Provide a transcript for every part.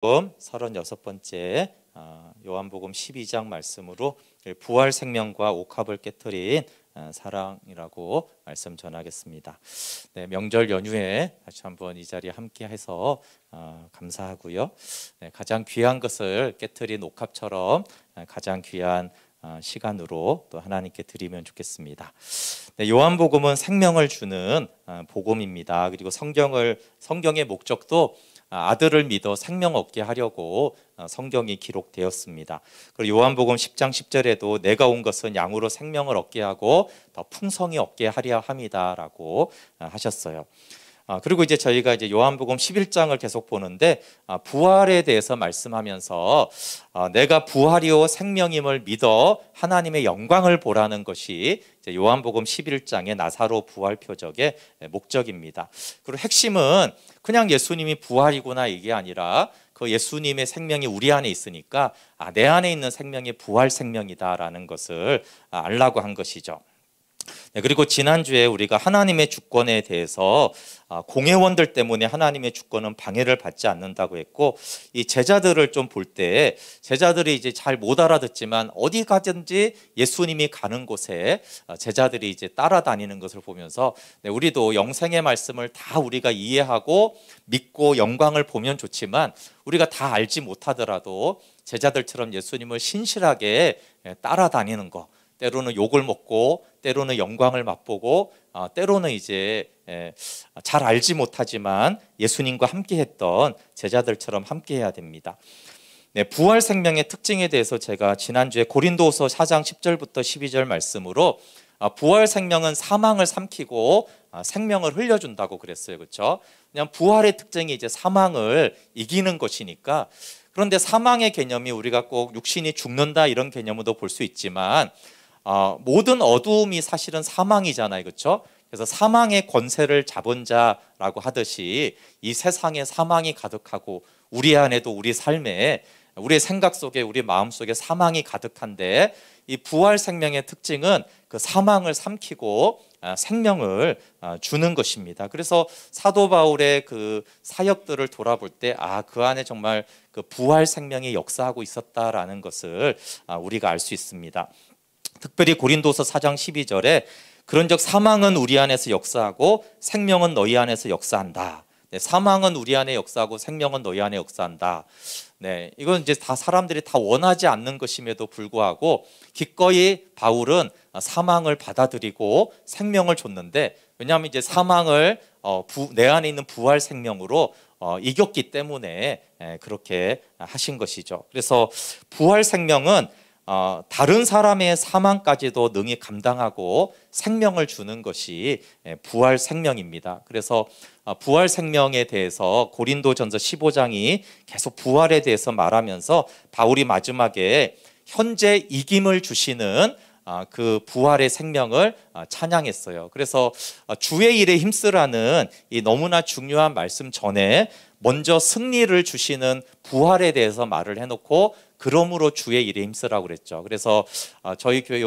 36번째 요한복음 12장 말씀으로 부활 생명과 옥합을 깨트린 사랑이라고 말씀 전하겠습니다. 네, 명절 연휴에 다시 한번 이 자리에 함께해서 감사하고요. 네, 가장 귀한 것을 깨트린 옥합처럼 가장 귀한 시간으로 또 하나님께 드리면 좋겠습니다. 네, 요한복음은 생명을 주는 복음입니다. 그리고 성경의 목적도 아들을 믿어 생명 얻게 하려고 성경이 기록되었습니다. 그리고 요한복음 10장 10절에도 내가 온 것은 양으로 생명을 얻게 하고 더 풍성히 얻게 하려 함이다라고 하셨어요. 그리고 이제 저희가 요한복음 11장을 계속 보는데 부활에 대해서 말씀하면서 내가 부활이요 생명임을 믿어 하나님의 영광을 보라는 것이 요한복음 11장의 나사로 부활 표적의 목적입니다. 그리고 핵심은 그냥 예수님이 부활이구나 이게 아니라 그 예수님의 생명이 우리 안에 있으니까 내 안에 있는 생명이 부활 생명이다라는 것을 알라고 한 것이죠. 네, 그리고 지난주에 우리가 하나님의 주권에 대해서 공회원들 때문에 하나님의 주권은 방해를 받지 않는다고 했고, 이 제자들을 좀 볼 때 제자들이 이제 잘 못 알아듣지만 어디 가든지 예수님이 가는 곳에 제자들이 이제 따라다니는 것을 보면서 우리도 영생의 말씀을 다 우리가 이해하고 믿고 영광을 보면 좋지만 우리가 다 알지 못하더라도 제자들처럼 예수님을 신실하게 따라다니는 것, 때로는 욕을 먹고 때로는 영광을 맛보고 때로는 이제 잘 알지 못하지만 예수님과 함께했던 제자들처럼 함께해야 됩니다. 네, 부활 생명의 특징에 대해서 제가 지난주에 고린도후서 4장 10절부터 12절 말씀으로 부활 생명은 사망을 삼키고 생명을 흘려준다고 그랬어요. 그렇죠? 그냥 부활의 특징이 이제 사망을 이기는 것이니까. 그런데 사망의 개념이 우리가 꼭 육신이 죽는다 이런 개념으로 볼 수 있지만 모든 어두움이 사실은 사망이잖아요. 그렇죠? 그래서 사망의 권세를 잡은 자라고 하듯이 이 세상에 사망이 가득하고 우리 안에도 우리 삶에 우리 생각 속에 우리 마음 속에 사망이 가득한데 이 부활 생명의 특징은 그 사망을 삼키고 생명을 주는 것입니다. 그래서 사도 바울의 그 사역들을 돌아볼 때 그 안에 정말 그 부활 생명이 역사하고 있었다라는 것을 우리가 알 수 있습니다. 특별히 고린도서 4장 12절에 그런즉 사망은 우리 안에서 역사하고 생명은 너희 안에서 역사한다. 네, 사망은 우리 안에 역사하고 생명은 너희 안에 역사한다. 네, 이건 이제 다 사람들이 다 원하지 않는 것임에도 불구하고 기꺼이 바울은 사망을 받아들이고 생명을 줬는데, 왜냐하면 이제 사망을 내 안에 있는 부활 생명으로 이겼기 때문에 그렇게 하신 것이죠. 그래서 부활 생명은 다른 사람의 사망까지도 능히 감당하고 생명을 주는 것이 부활 생명입니다. 그래서 부활 생명에 대해서 고린도전서 15장이 계속 부활에 대해서 말하면서 바울이 마지막에 현재 이김을 주시는 그 부활의 생명을 찬양했어요. 그래서 주의 일에 힘쓰라는 이 너무나 중요한 말씀 전에 먼저 승리를 주시는 부활에 대해서 말을 해놓고 그러므로 주의 일에 힘쓰라고 그랬죠. 그래서 저희 교회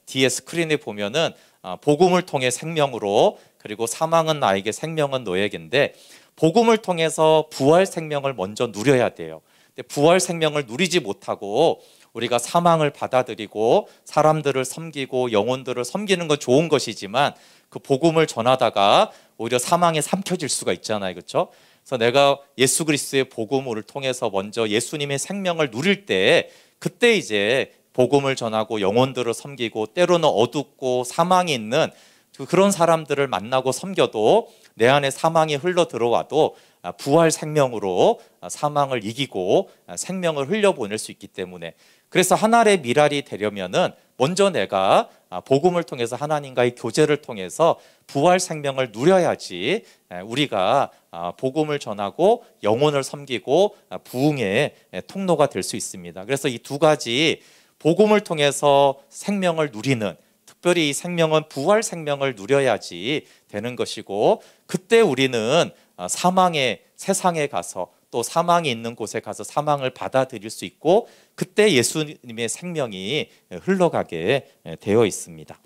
뒤에 스크린에 보면은 복음을 통해 생명으로, 그리고 사망은 나에게 생명은 너에게인데 복음을 통해서 부활 생명을 먼저 누려야 돼요. 근데 부활 생명을 누리지 못하고 우리가 사망을 받아들이고 사람들을 섬기고 영혼들을 섬기는 건 좋은 것이지만 그 복음을 전하다가 오히려 사망에 삼켜질 수가 있잖아요. 그렇죠? 그래서 내가 예수 그리스도의 복음을 통해서 먼저 예수님의 생명을 누릴 때 그때 이제 복음을 전하고 영혼들을 섬기고 때로는 어둡고 사망이 있는 그런 사람들을 만나고 섬겨도 내 안에 사망이 흘러 들어와도 부활 생명으로 사망을 이기고 생명을 흘려보낼 수 있기 때문에, 그래서 하늘의 미랄이 되려면은 먼저 내가 복음을 통해서 하나님과의 교제를 통해서 부활 생명을 누려야지 우리가 복음을 전하고 영혼을 섬기고 부흥의 통로가 될 수 있습니다. 그래서 이 두 가지 복음을 통해서 생명을 누리는, 특별히 이 생명은 부활 생명을 누려야지 되는 것이고, 그때 우리는 사망의 세상에 가서 또 사망이 있는 곳에 가서 사망을 받아들일 수 있고 그때 예수님의 생명이 흘러가게 되어 있습니다.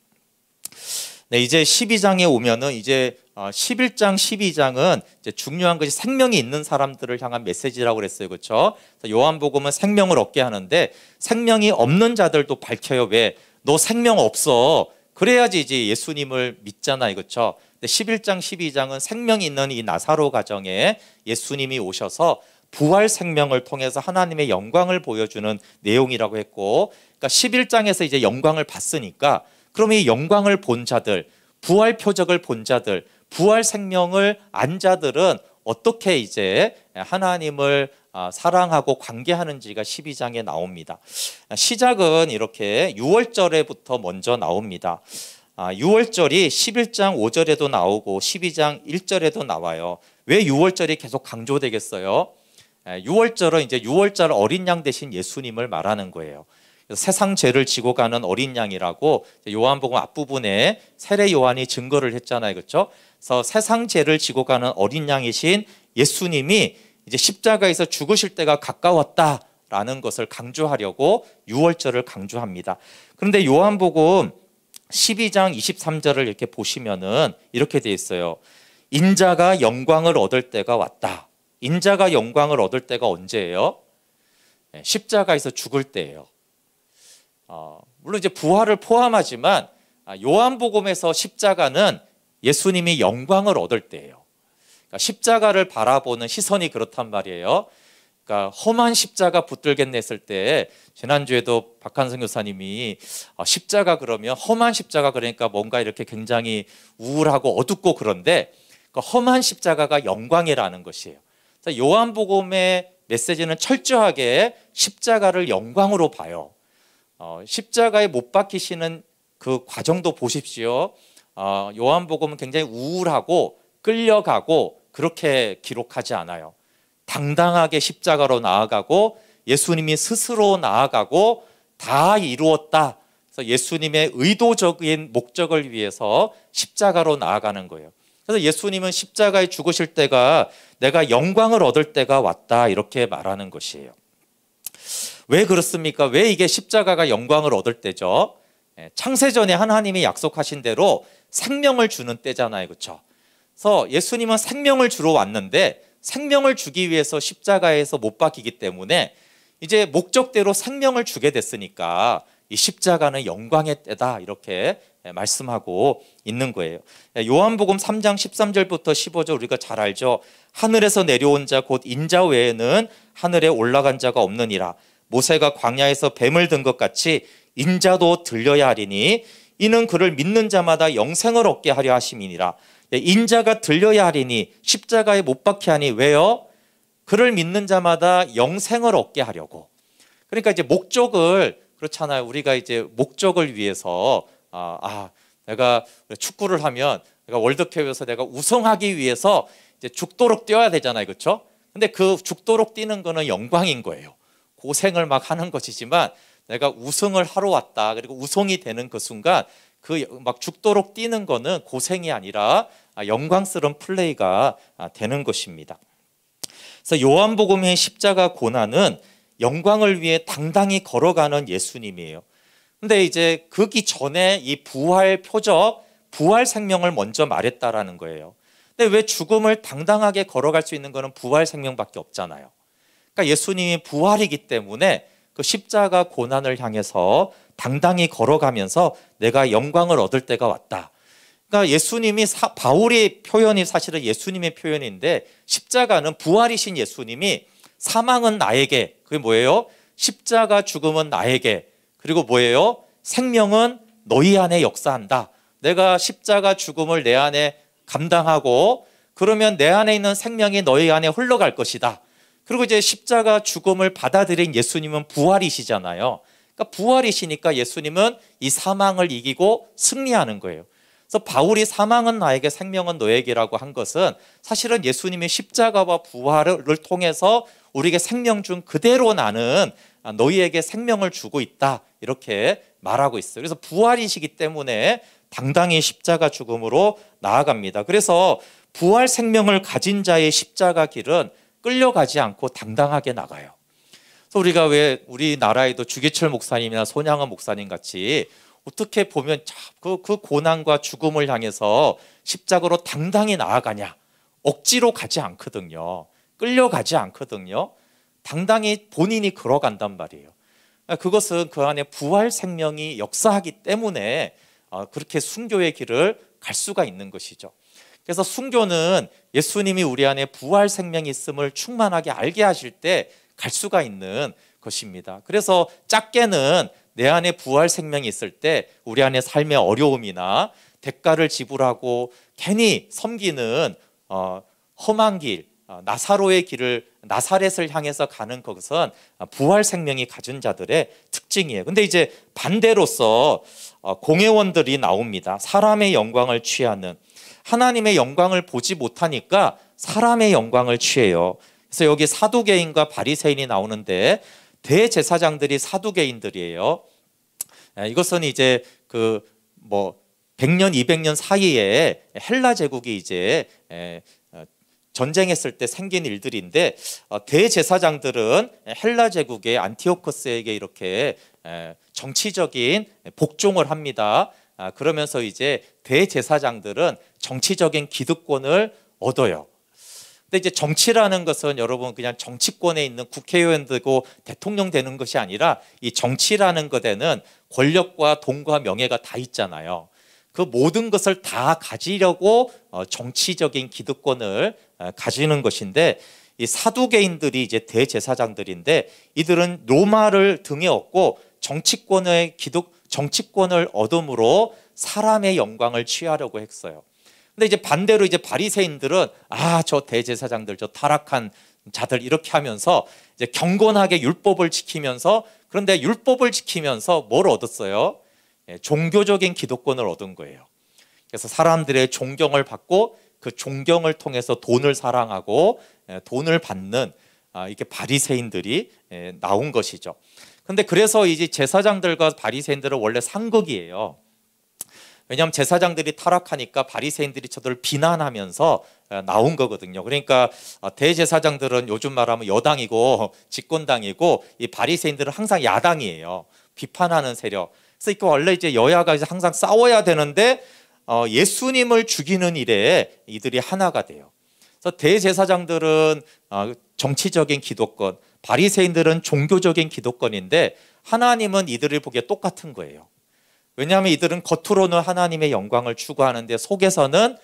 네, 이제 12장에 오면은 이제 11장, 12장은 이제 중요한 것이 생명이 있는 사람들을 향한 메시지라고 그랬어요. 그렇죠? 요한복음은 생명을 얻게 하는데 생명이 없는 자들도 밝혀요. 왜? 너 생명 없어. 그래야지 이제 예수님을 믿잖아요. 그렇죠? 근데 11장, 12장은 생명이 있는 이 나사로 가정에 예수님이 오셔서 부활 생명을 통해서 하나님의 영광을 보여주는 내용이라고 했고, 그러니까 11장에서 이제 영광을 봤으니까 그러면 이 영광을 본 자들, 부활 표적을 본 자들, 부활 생명을 안 자들은 어떻게 이제 하나님을 사랑하고 관계하는지가 12장에 나옵니다. 시작은 이렇게 6월절에부터 먼저 나옵니다. 6월절이 11장 5절에도 나오고 12장 1절에도 나와요. 왜 6월절이 계속 강조되겠어요? 6월절은 이제 6월절 어린 양 대신 예수님을 말하는 거예요. 세상 죄를 지고 가는 어린 양이라고 요한복음 앞부분에 세례 요한이 증거를 했잖아요. 그렇죠? 그래서 세상 죄를 지고 가는 어린 양이신 예수님이 이제 십자가에서 죽으실 때가 가까웠다라는 것을 강조하려고 6월절을 강조합니다. 그런데 요한복음 12장 23절을 이렇게 보시면은 이렇게 돼 있어요. 인자가 영광을 얻을 때가 왔다. 인자가 영광을 얻을 때가 언제예요? 십자가에서 죽을 때예요. 물론 이제 부활을 포함하지만 요한복음에서 십자가는 예수님이 영광을 얻을 때예요. 그러니까 십자가를 바라보는 시선이 그렇단 말이에요. 그러니까 험한 십자가 붙들겠네 했을 때 지난주에도 박한성 교사님이 십자가 그러면 험한 십자가 그러니까 뭔가 이렇게 굉장히 우울하고 어둡고 그런데 그 험한 십자가가 영광이라는 것이에요. 요한복음의 메시지는 철저하게 십자가를 영광으로 봐요. 십자가에 못 박히시는 그 과정도 보십시오. 요한복음은 굉장히 우울하고 끌려가고 그렇게 기록하지 않아요. 당당하게 십자가로 나아가고 예수님이 스스로 나아가고 다 이루었다. 그래서 예수님의 의도적인 목적을 위해서 십자가로 나아가는 거예요. 그래서 예수님은 십자가에 죽으실 때가 내가 영광을 얻을 때가 왔다 이렇게 말하는 것이에요. 왜 그렇습니까? 왜 이게 십자가가 영광을 얻을 때죠? 창세전에 하나님이 약속하신 대로 생명을 주는 때잖아요. 그렇죠? 그래서 예수님은 생명을 주러 왔는데 생명을 주기 위해서 십자가에서 못 박히기 때문에 이제 목적대로 생명을 주게 됐으니까 이 십자가는 영광의 때다 이렇게 말씀하고 있는 거예요. 요한복음 3장 13절부터 15절 우리가 잘 알죠. 하늘에서 내려온 자 곧 인자 외에는 하늘에 올라간 자가 없느니라. 모세가 광야에서 뱀을 든 것 같이 인자도 들려야 하리니 이는 그를 믿는 자마다 영생을 얻게 하려 하심이니라. 인자가 들려야 하리니 십자가에 못 박게 하니 왜요? 그를 믿는 자마다 영생을 얻게 하려고. 그러니까 이제 목적을 그렇잖아요. 우리가 이제 목적을 위해서 내가 축구를 하면 내가 월드컵에서 내가 우승하기 위해서 이제 죽도록 뛰어야 되잖아요. 그렇죠? 근데 그 죽도록 뛰는 거는 영광인 거예요. 고생을 막 하는 것이지만 내가 우승을 하러 왔다. 그리고 우승이 되는 그 순간 그 막 죽도록 뛰는 거는 고생이 아니라 영광스러운 플레이가 되는 것입니다. 그래서 요한복음의 십자가 고난은 영광을 위해 당당히 걸어가는 예수님이에요. 근데 이제 그기 전에 이 부활 표적, 부활 생명을 먼저 말했다라는 거예요. 근데 왜 죽음을 당당하게 걸어갈 수 있는 거는 부활 생명밖에 없잖아요. 그러니까 예수님이 부활이기 때문에 그 십자가 고난을 향해서 당당히 걸어가면서 내가 영광을 얻을 때가 왔다. 그러니까 예수님이 바울의 표현이 사실은 예수님의 표현인데 십자가는 부활이신 예수님이 사망은 나에게, 그게 뭐예요? 십자가 죽음은 나에게, 그리고 뭐예요? 생명은 너희 안에 역사한다. 내가 십자가 죽음을 내 안에 감당하고 그러면 내 안에 있는 생명이 너희 안에 흘러갈 것이다. 그리고 이제 십자가 죽음을 받아들인 예수님은 부활이시잖아요. 그러니까 부활이시니까 예수님은 이 사망을 이기고 승리하는 거예요. 그래서 바울이 사망은 나에게 생명은 너에게라고 한 것은 사실은 예수님의 십자가와 부활을 통해서 우리에게 생명 중 그대로 나는 너희에게 생명을 주고 있다 이렇게 말하고 있어요. 그래서 부활이시기 때문에 당당히 십자가 죽음으로 나아갑니다. 그래서 부활 생명을 가진 자의 십자가 길은 끌려가지 않고 당당하게 나가요. 그래서 우리가 왜 우리나라에도 주기철 목사님이나 손양원 목사님 같이 어떻게 보면 그 고난과 죽음을 향해서 십자가로 당당히 나아가냐? 억지로 가지 않거든요. 끌려가지 않거든요. 당당히 본인이 걸어간단 말이에요. 그것은 그 안에 부활 생명이 역사하기 때문에 그렇게 순교의 길을 갈 수가 있는 것이죠. 그래서 순교는 예수님이 우리 안에 부활 생명이 있음을 충만하게 알게 하실 때 갈 수가 있는 것입니다. 그래서 작게는 내 안에 부활 생명이 있을 때 우리 안에 삶의 어려움이나 대가를 지불하고 괜히 섬기는 험한 길, 나사렛을 향해서 가는 것은 부활 생명이 가진 자들의 특징이에요. 근데 이제 반대로서 공회원들이 나옵니다. 사람의 영광을 취하는, 하나님의 영광을 보지 못하니까 사람의 영광을 취해요. 그래서 여기 사두개인과 바리새인이 나오는데 대제사장들이 사두개인들이에요. 이것은 이제 100년, 200년 사이에 헬라 제국이 이제 전쟁했을 때 생긴 일들인데, 대제사장들은 헬라 제국의 안티오코스에게 이렇게 정치적인 복종을 합니다. 그러면서 이제 대제사장들은 정치적인 기득권을 얻어요. 근데 이제 정치라는 것은 여러분 그냥 정치권에 있는 국회의원 되고 대통령 되는 것이 아니라, 이 정치라는 것에는 권력과 돈과 명예가 다 있잖아요. 그 모든 것을 다 가지려고 정치적인 기득권을 가지는 것인데, 이 사두개인들이 이제 대제사장들인데, 이들은 로마를 등에 업고 정치권을 얻음으로 사람의 영광을 취하려고 했어요. 근데 이제 반대로 이제 바리새인들은 저 대제사장들, 저 타락한 자들 이렇게 하면서 이제 경건하게 율법을 지키면서, 그런데 율법을 지키면서 뭘 얻었어요? 종교적인 기득권을 얻은 거예요. 그래서 사람들의 존경을 받고 그 존경을 통해서 돈을 사랑하고 돈을 받는 이렇게 바리새인들이 나온 것이죠. 근데 그래서 이제 제사장들과 바리새인들은 원래 상극이에요. 왜냐하면 제사장들이 타락하니까 바리새인들이 저들을 비난하면서 나온 거거든요. 그러니까 대제사장들은 요즘 말하면 여당이고 집권당이고, 이 바리새인들은 항상 야당이에요. 비판하는 세력. 그래서 원래 이제 여야가 항상 싸워야 되는데 예수님을 죽이는 일에 이들이 하나가 돼요. 그래서 대제사장들은 정치적인 기득권, 바리새인들은 종교적인 기득권인데, 하나님은 이들을 보기에 똑같은 거예요. 왜냐하면 이들은 겉으로는 하나님의 영광을 추구하는데 속에서는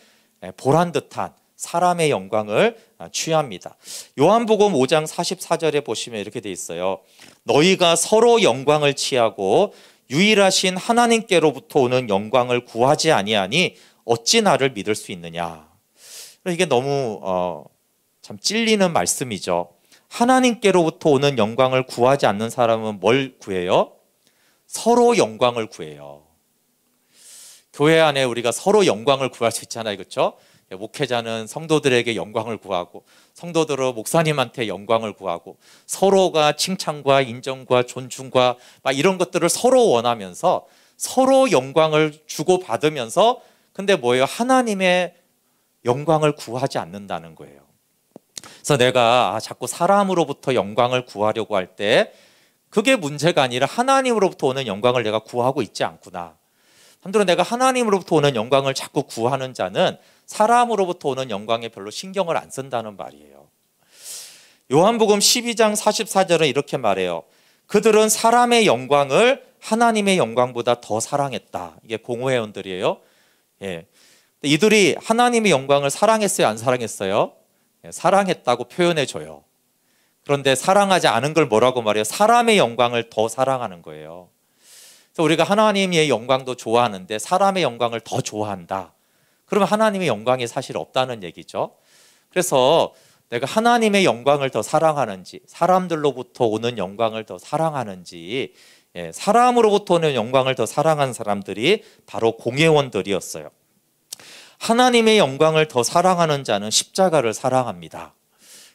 보란듯한 사람의 영광을 취합니다. 요한복음 5장 44절에 보시면 이렇게 돼 있어요. 너희가 서로 영광을 취하고 유일하신 하나님께로부터 오는 영광을 구하지 아니하니 어찌 나를 믿을 수 있느냐. 이게 너무 참 찔리는 말씀이죠. 하나님께로부터 오는 영광을 구하지 않는 사람은 뭘 구해요? 서로 영광을 구해요. 교회 안에 우리가 서로 영광을 구할 수 있잖아요, 그렇죠? 목회자는 성도들에게 영광을 구하고, 성도들은 목사님한테 영광을 구하고, 서로가 칭찬과 인정과 존중과 막 이런 것들을 서로 원하면서 서로 영광을 주고 받으면서, 근데 뭐예요? 하나님의 영광을 구하지 않는다는 거예요. 그래서 내가 자꾸 사람으로부터 영광을 구하려고 할 때 그게 문제가 아니라 하나님으로부터 오는 영광을 내가 구하고 있지 않구나. 한편으로 내가 하나님으로부터 오는 영광을 자꾸 구하는 자는 사람으로부터 오는 영광에 별로 신경을 안 쓴다는 말이에요. 요한복음 12장 44절은 이렇게 말해요. 그들은 사람의 영광을 하나님의 영광보다 더 사랑했다. 이게 공회원들이에요. 이들이 하나님의 영광을 사랑했어요, 안 사랑했어요? 사랑했다고 표현해줘요. 그런데 사랑하지 않은 걸 뭐라고 말해요? 사람의 영광을 더 사랑하는 거예요. 그래서 우리가 하나님의 영광도 좋아하는데 사람의 영광을 더 좋아한다. 그러면 하나님의 영광이 사실 없다는 얘기죠. 그래서 내가 하나님의 영광을 더 사랑하는지, 사람들로부터 오는 영광을 더 사랑하는지, 사람으로부터 오는 영광을 더 사랑하는 사람들이 바로 공회원들이었어요. 하나님의 영광을 더 사랑하는 자는 십자가를 사랑합니다.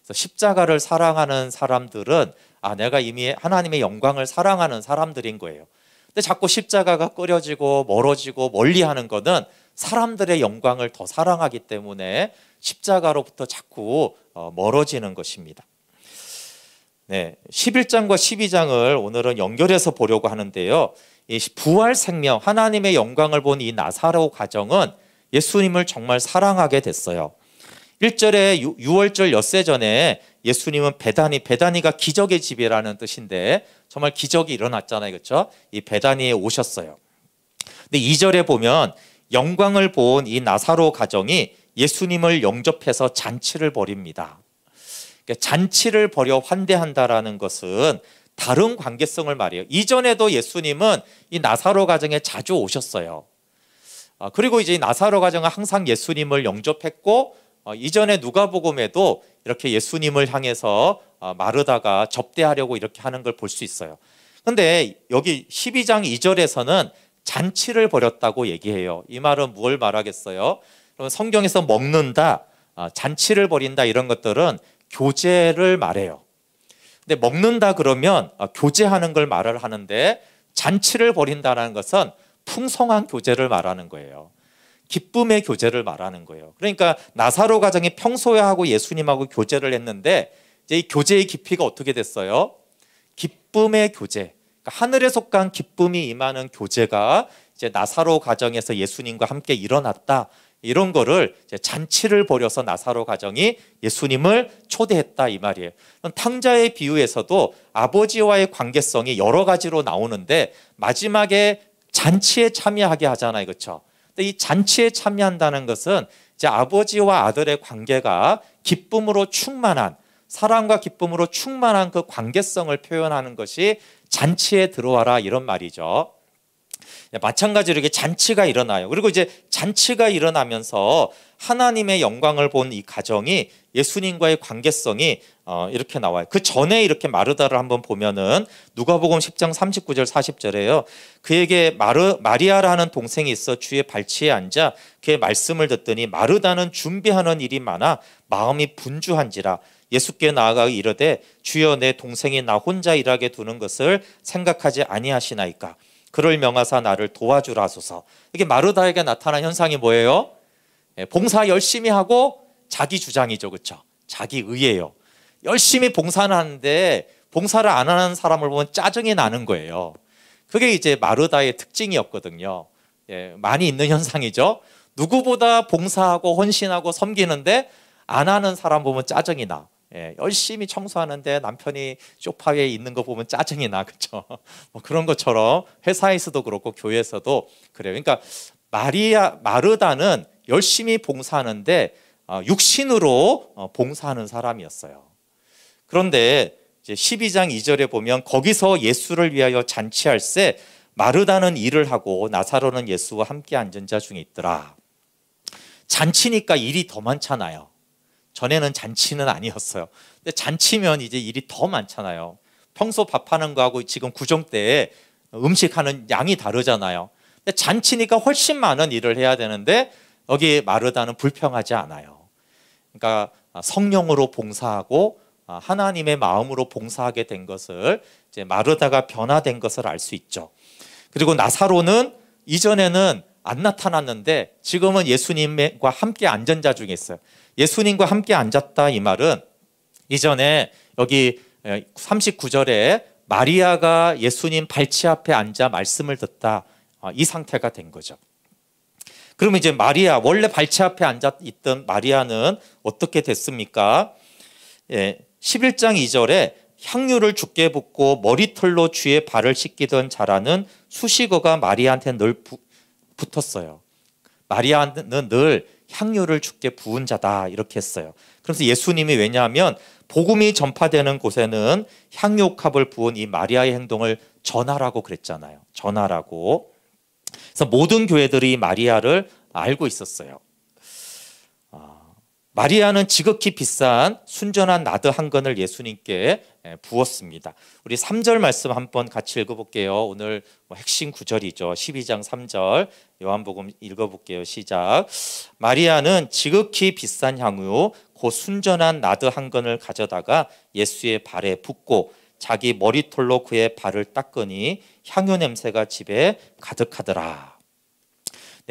그래서 십자가를 사랑하는 사람들은 내가 이미 하나님의 영광을 사랑하는 사람들인 거예요. 근데 자꾸 십자가가 꺼려지고 멀어지고 멀리하는 것은 사람들의 영광을 더 사랑하기 때문에 십자가로부터 자꾸 멀어지는 것입니다. 11장과 12장을 오늘은 연결해서 보려고 하는데요. 이 부활 생명, 하나님의 영광을 본 이 나사로 가정은 예수님을 정말 사랑하게 됐어요. 1절에 유월절 엿새 전에 예수님은 베다니가 기적의 집이라는 뜻인데 정말 기적이 일어났잖아요. 그렇죠? 이 베다니에 오셨어요. 근데 2절에 보면 영광을 본 이 나사로 가정이 예수님을 영접해서 잔치를 벌입니다. 그러니까 잔치를 벌여 환대한다라는 것은 다른 관계성을 말해요. 이전에도 예수님은 이 나사로 가정에 자주 오셨어요. 그리고 이제 이 나사로 가정은 항상 예수님을 영접했고 이전에 누가복음에도 이렇게 예수님을 향해서 마르다가 접대하려고 이렇게 하는 걸 볼 수 있어요. 그런데 여기 12장 2절에서는 잔치를 벌였다고 얘기해요. 이 말은 뭘 말하겠어요? 그러면 성경에서 먹는다, 잔치를 벌인다 이런 것들은 교제를 말해요. 근데 먹는다 그러면 교제하는 걸 말을 하는데 잔치를 벌인다는 것은 풍성한 교제를 말하는 거예요. 기쁨의 교제를 말하는 거예요. 그러니까 나사로 가정이 평소에 하고 예수님하고 교제를 했는데 이제 이 교제의 깊이가 어떻게 됐어요? 기쁨의 교제. 그러니까 하늘에 속한 기쁨이 임하는 교제가 이제 나사로 가정에서 예수님과 함께 일어났다. 이런 거를 이제 잔치를 벌여서 나사로 가정이 예수님을 초대했다 이 말이에요. 탕자의 비유에서도 아버지와의 관계성이 여러 가지로 나오는데 마지막에 잔치에 참여하게 하잖아요. 그렇죠? 이 잔치에 참여한다는 것은 이제 아버지와 아들의 관계가 기쁨으로 충만한 사랑과 기쁨으로 충만한 그 관계성을 표현하는 것이 잔치에 들어와라 이런 말이죠. 마찬가지로 이렇게 잔치가 일어나요. 그리고 이제 잔치가 일어나면서 하나님의 영광을 본 이 가정이 예수님과의 관계성이 이렇게 나와요. 그 전에 이렇게 마르다를 한번 보면은 누가복음 10장 39절 40절에요. 그에게 마리아라는 동생이 있어 주의 발치에 앉아 그의 말씀을 듣더니 마르다는 준비하는 일이 많아 마음이 분주한지라 예수께 나아가 이르되 주여 내 동생이 나 혼자 일하게 두는 것을 생각하지 아니하시나이까 그를 명하사 나를 도와주라 하소서. 이게 마르다에게 나타난 현상이 뭐예요? 봉사 열심히 하고 자기 주장이죠. 그렇죠? 자기 의예요. 열심히 봉사는 하는데 봉사를 안 하는 사람을 보면 짜증이 나는 거예요. 그게 이제 마르다의 특징이었거든요. 많이 있는 현상이죠. 누구보다 봉사하고 헌신하고 섬기는데 안 하는 사람 보면 짜증이 나. 열심히 청소하는데 남편이 소파에 있는 거 보면 짜증이 나. 그렇죠? 뭐 그런 것처럼 회사에서도 그렇고 교회에서도 그래요. 그러니까 마르다는 열심히 봉사하는데 육신으로 봉사하는 사람이었어요. 그런데 이제 12장 2절에 보면 거기서 예수를 위하여 잔치할세 마르다는 일을 하고 나사로는 예수와 함께 앉은 자 중에 있더라. 잔치니까 일이 더 많잖아요. 전에는 잔치는 아니었어요. 근데 잔치면 이제 일이 더 많잖아요. 평소 밥하는 거하고 지금 구정 때 음식하는 양이 다르잖아요. 근데 잔치니까 훨씬 많은 일을 해야 되는데 여기 마르다는 불평하지 않아요. 그러니까 성령으로 봉사하고 하나님의 마음으로 봉사하게 된 것을 이제 마르다가 변화된 것을 알 수 있죠. 그리고 나사로는 이전에는 안 나타났는데 지금은 예수님과 함께 앉은 자 중에 있어요. 예수님과 함께 앉았다 이 말은 이전에 여기 39절에 마리아가 예수님 발치 앞에 앉아 말씀을 듣다 이 상태가 된 거죠. 그러면 이제 마리아 원래 발치 앞에 앉아 있던 마리아는 어떻게 됐습니까? 11장 2절에 향유를 주께 붓고 머리털로 주의 발을 씻기던 자라는 수식어가 마리아한테 늘 붙었어요. 마리아는 늘 향유를 주께 부은 자다 이렇게 했어요. 그래서 예수님이 왜냐하면 복음이 전파되는 곳에는 향유옥합을 부은 이 마리아의 행동을 전하라고 그랬잖아요. 전하라고. 그래서 모든 교회들이 마리아를 알고 있었어요. 마리아는 지극히 비싼 순전한 나드 한 건을 예수님께 부었습니다. 우리 3절 말씀 한번 같이 읽어볼게요. 오늘 핵심 구절이죠. 12장 3절 요한복음 읽어볼게요. 시작. 마리아는 지극히 비싼 향유 곧 순전한 나드 한 건을 가져다가 예수의 발에 붓고 자기 머리털로 그의 발을 닦으니 향유 냄새가 집에 가득하더라.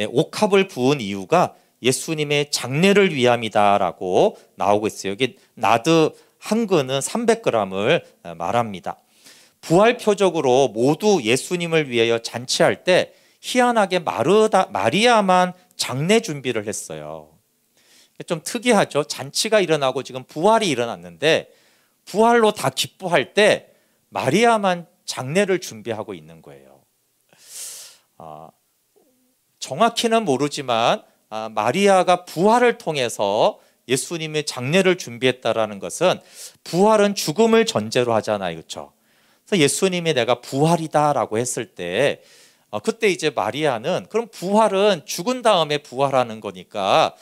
옥합을 부은 이유가 예수님의 장례를 위함이다라고 나오고 있어요. 여기 나드 한 근은 300g을 말합니다. 부활 표적으로 모두 예수님을 위하여 잔치할 때 희한하게 마리아만 장례 준비를 했어요. 좀 특이하죠. 잔치가 일어나고 지금 부활이 일어났는데 부활로 다 기뻐할 때 마리아만 장례를 준비하고 있는 거예요. 정확히는 모르지만 마리아가 부활을 통해서 예수님의 장례를 준비했다라는 것은 부활은 죽음을 전제로 하잖아요, 그렇죠? 그래서 예수님이 내가 부활이다라고 했을 때 그때 이제 마리아는 그럼 부활은 죽은 다음에 부활하는 거니까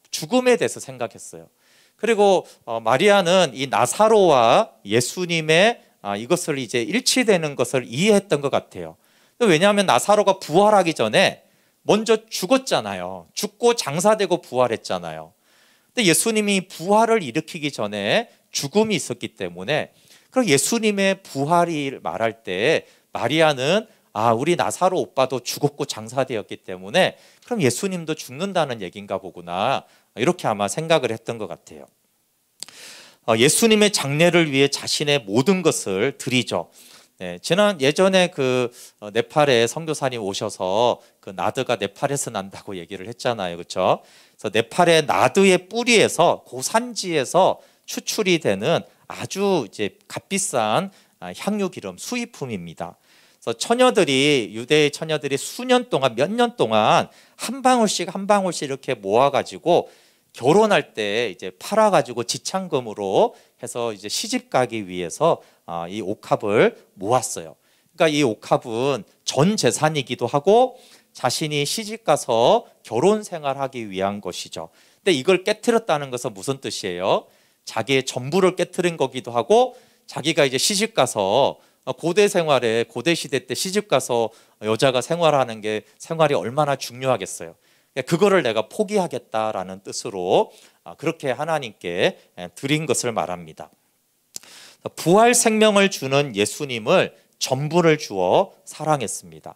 죽음에 대해서 생각했어요. 그리고 마리아는 이 나사로와 예수님의 이것을 이제 일치되는 것을 이해했던 것 같아요. 왜냐하면 나사로가 부활하기 전에 먼저 죽었잖아요. 죽고 장사되고 부활했잖아요. 근데 예수님이 부활을 일으키기 전에 죽음이 있었기 때문에 그럼 예수님의 부활이 말할 때 마리아는 우리 나사로 오빠도 죽었고 장사되었기 때문에 그럼 예수님도 죽는다는 얘기인가 보구나, 이렇게 아마 생각을 했던 것 같아요. 예수님의 장례를 위해 자신의 모든 것을 드리죠. 예전에 그 네팔에 선교사님 오셔서 그 나드가 네팔에서 난다고 얘기를 했잖아요, 그렇죠? 그래서 네팔의 나드의 뿌리에서 고산지에서 추출이 되는 아주 이제 값비싼 향유 기름 수입품입니다. 그래서 유대의 처녀들이 수년 동안, 몇 년 동안 한 방울씩 한 방울씩 이렇게 모아가지고 결혼할 때 이제 팔아가지고 지참금으로 해서 이제 시집 가기 위해서 이 옥합을 모았어요. 그러니까 이 옥합은 전 재산이기도 하고 자신이 시집 가서 결혼 생활하기 위한 것이죠. 근데 이걸 깨트렸다는 것은 무슨 뜻이에요? 자기의 전부를 깨트린 거기도 하고, 자기가 이제 시집 가서 고대 시대 때 시집 가서 여자가 생활하는 게 생활이 얼마나 중요하겠어요. 그거를 내가 포기하겠다라는 뜻으로 그렇게 하나님께 드린 것을 말합니다. 부활 생명을 주는 예수님을 전부를 주어 사랑했습니다.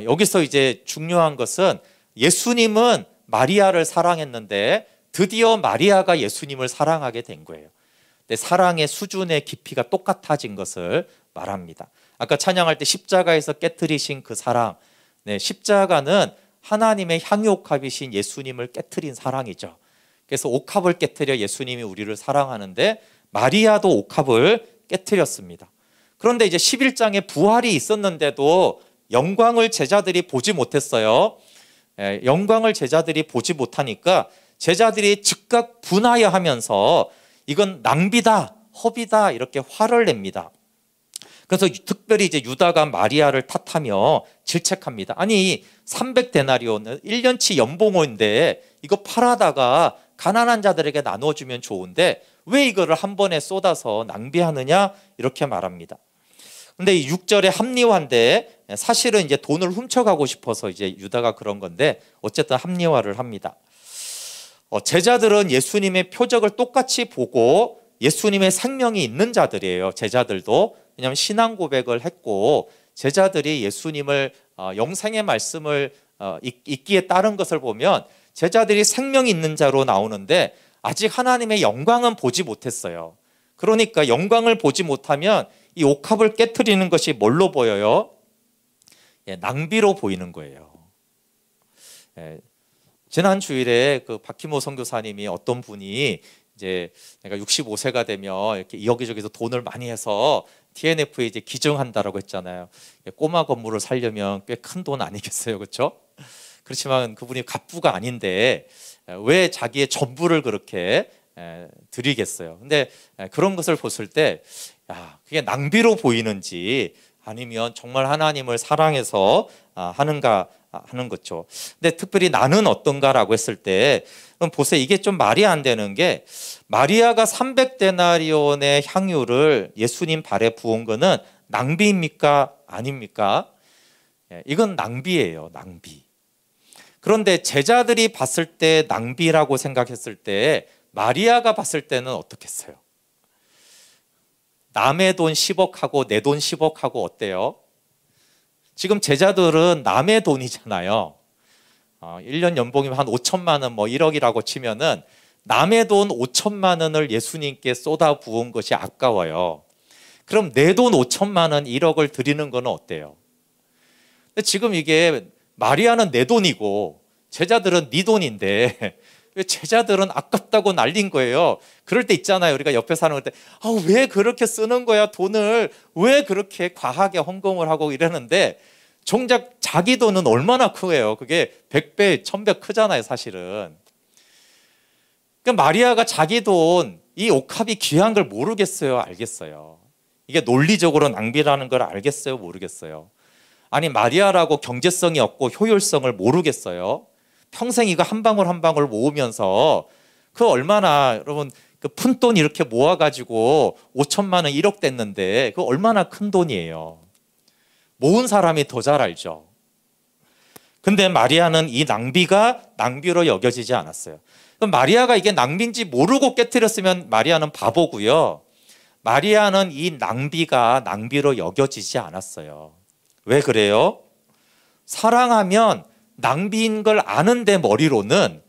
여기서 이제 중요한 것은 예수님은 마리아를 사랑했는데 드디어 마리아가 예수님을 사랑하게 된 거예요. 근데 사랑의 수준의 깊이가 똑같아진 것을 말합니다. 아까 찬양할 때 십자가에서 깨트리신 그 사랑, 십자가는 하나님의 향유 옥합이신 예수님을 깨트린 사랑이죠. 그래서 옥합을 깨트려 예수님이 우리를 사랑하는데 마리아도 옥합을 깨트렸습니다. 그런데 이제 11장에 부활이 있었는데도 영광을 제자들이 보지 못했어요. 영광을 제자들이 보지 못하니까 제자들이 즉각 분하여 하면서 이건 낭비다, 허비다, 이렇게 화를 냅니다. 그래서 특별히 이제 유다가 마리아를 탓하며 질책합니다. 아니 300데나리온 1년치 연봉인데 이거 팔아다가 가난한 자들에게 나눠주면 좋은데 왜 이거를 한 번에 쏟아서 낭비하느냐, 이렇게 말합니다. 근데 이 6절에 합리화인데 사실은 이제 돈을 훔쳐가고 싶어서 이제 유다가 그런 건데 어쨌든 합리화를 합니다. 제자들은 예수님의 표적을 똑같이 보고 예수님의 생명이 있는 자들이에요. 제자들도. 왜냐하면 신앙 고백을 했고 제자들이 예수님을 영생의 말씀을 있기에 따른 것을 보면 제자들이 생명이 있는 자로 나오는데 아직 하나님의 영광은 보지 못했어요. 그러니까 영광을 보지 못하면 이 옥합을 깨트리는 것이 뭘로 보여요? 낭비로 보이는 거예요. 지난 주일에 그 박희모 선교사님이 어떤 분이 이제 내가 65세가 되면 이렇게 여기저기서 돈을 많이 해서 TNF에 이제 기증한다라고 했잖아요. 꼬마 건물을 살려면 꽤 큰 돈 아니겠어요, 그렇죠? 그렇지만 그분이 갑부가 아닌데 왜 자기의 전부를 그렇게 드리겠어요? 근데 그런 것을 봤을 때 그게 낭비로 보이는지 아니면 정말 하나님을 사랑해서 하는가 하는 거죠. 근데 특별히 나는 어떤가라고 했을 때 보세요. 이게 좀 말이 안 되는 게 마리아가 300데나리온의 향유를 예수님 발에 부은 거는 낭비입니까? 아닙니까? 이건 낭비예요. 낭비. 그런데 제자들이 봤을 때 낭비라고 생각했을 때 마리아가 봤을 때는 어떻겠어요? 남의 돈 10억하고 내 돈 10억하고 어때요? 지금 제자들은 남의 돈이잖아요. 1년 연봉이면 한 5천만 원, 1억이라고 치면은 남의 돈 5천만 원을 예수님께 쏟아 부은 것이 아까워요. 그럼 내 돈 5천만 원, 1억을 드리는 건 어때요? 근데 지금 이게 마리아는 내 돈이고 제자들은 네 돈인데 왜 제자들은 아깝다고 난린 거예요. 그럴 때 있잖아요. 우리가 옆에 사는 때 왜 그렇게 쓰는 거야? 돈을 왜 그렇게 과하게 헌금을 하고 이러는데 정작 자기 돈은 얼마나 크게요. 그게 100배, 1000배 크잖아요, 사실은. 그러니까 마리아가 자기 돈, 이 옥합이 귀한 걸 모르겠어요, 알겠어요? 이게 논리적으로 낭비라는 걸 알겠어요, 모르겠어요? 아니, 마리아라고 경제성이 없고 효율성을 모르겠어요? 평생 이거 한 방울 한 방울 모으면서 그 얼마나, 여러분, 그 푼돈 이렇게 모아가지고 5천만 원, 1억 됐는데 그 얼마나 큰 돈이에요. 모은 사람이 더 잘 알죠. 근데 마리아는 이 낭비가 낭비로 여겨지지 않았어요. 그럼 마리아가 이게 낭비인지 모르고 깨트렸으면 마리아는 바보고요. 마리아는 이 낭비가 낭비로 여겨지지 않았어요. 왜 그래요? 사랑하면 낭비인 걸 아는데 머리로는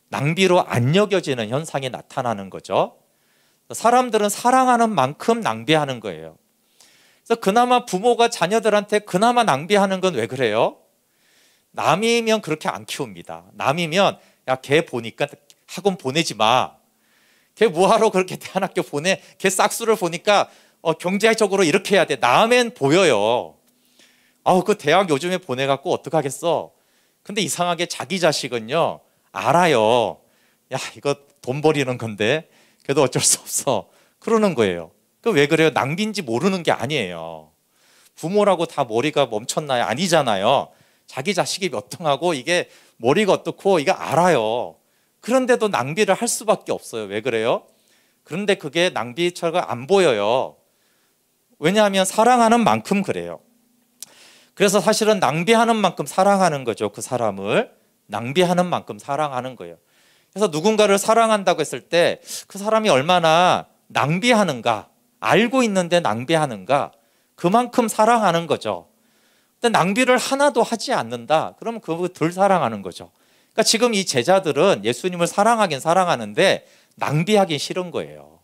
낭비로 안 여겨지는 현상이 나타나는 거죠. 사람들은 사랑하는 만큼 낭비하는 거예요. 그래서 그나마 부모가 자녀들한테 그나마 낭비하는 건 왜 그래요? 남이면 그렇게 안 키웁니다. 남이면 야, 걔 보니까 학원 보내지 마. 걔 뭐하러 그렇게 대안학교 보내? 걔 싹수를 보니까 경제적으로 이렇게 해야 돼. 남엔 보여요. 그 대학 요즘에 보내갖고 어떡하겠어? 근데 이상하게 자기 자식은요, 알아요. 야, 이거 돈 버리는 건데 그래도 어쩔 수 없어. 그러는 거예요. 그 왜 그래요? 낭비인지 모르는 게 아니에요. 부모라고 다 머리가 멈췄나요? 아니잖아요. 자기 자식이 몇 등하고 이게 머리가 어떻고 이거 알아요. 그런데도 낭비를 할 수밖에 없어요. 왜 그래요? 그런데 그게 낭비처럼 안 보여요. 왜냐하면 사랑하는 만큼 그래요. 그래서 사실은 낭비하는 만큼 사랑하는 거죠. 그 사람을 낭비하는 만큼 사랑하는 거예요. 그래서 누군가를 사랑한다고 했을 때 그 사람이 얼마나 낭비하는가, 알고 있는데 낭비하는가, 그만큼 사랑하는 거죠. 근데 낭비를 하나도 하지 않는다, 그러면 그거 덜 사랑하는 거죠. 그러니까 지금 이 제자들은 예수님을 사랑하긴 사랑하는데 낭비하기 싫은 거예요.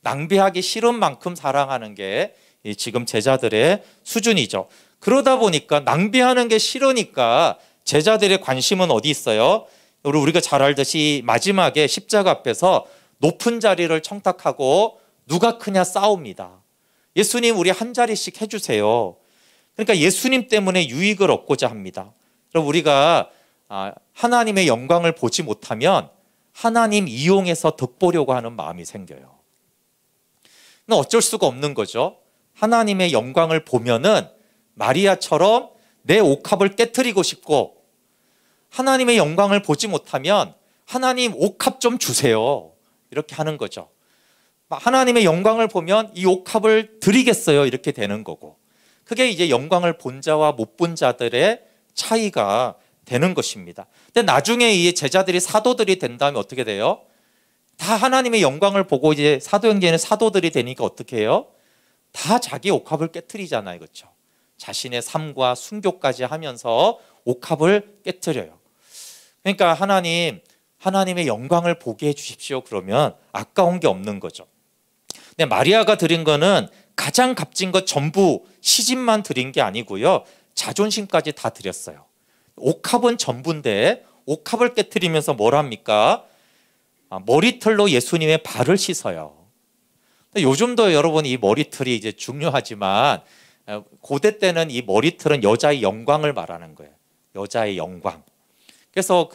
낭비하기 싫은 만큼 사랑하는 게 지금 제자들의 수준이죠. 그러다 보니까 낭비하는 게 싫으니까 제자들의 관심은 어디 있어요? 우리가 잘 알듯이 마지막에 십자가 앞에서 높은 자리를 청탁하고 누가 크냐 싸웁니다. 예수님, 우리 한 자리씩 해주세요. 그러니까 예수님 때문에 유익을 얻고자 합니다. 그럼 우리가 하나님의 영광을 보지 못하면 하나님 이용해서 덕보려고 하는 마음이 생겨요. 근데 어쩔 수가 없는 거죠. 하나님의 영광을 보면은 마리아처럼 내 옥합을 깨트리고 싶고, 하나님의 영광을 보지 못하면 하나님 옥합 좀 주세요, 이렇게 하는 거죠. 하나님의 영광을 보면 이 옥합을 드리겠어요, 이렇게 되는 거고, 그게 이제 영광을 본 자와 못 본 자들의 차이가 되는 것입니다. 근데 나중에 이 제자들이 사도들이 된 다음에 어떻게 돼요? 다 하나님의 영광을 보고 이제 사도행전의 사도들이 되니까 어떻게 해요? 다 자기 옥합을 깨트리잖아요, 그렇죠? 자신의 삶과 순교까지 하면서 옥합을 깨트려요. 그러니까 하나님의 영광을 보게 해주십시오, 그러면 아까운 게 없는 거죠. 근데 마리아가 드린 거는 가장 값진 것 전부, 시집만 드린 게 아니고요, 자존심까지 다 드렸어요. 옥합은 전부인데 옥합을 깨트리면서 뭘 합니까? 머리털로 예수님의 발을 씻어요. 요즘도 여러분 이 머리털이 이제 중요하지만 고대 때는 이 머리털은 여자의 영광을 말하는 거예요. 여자의 영광. 그래서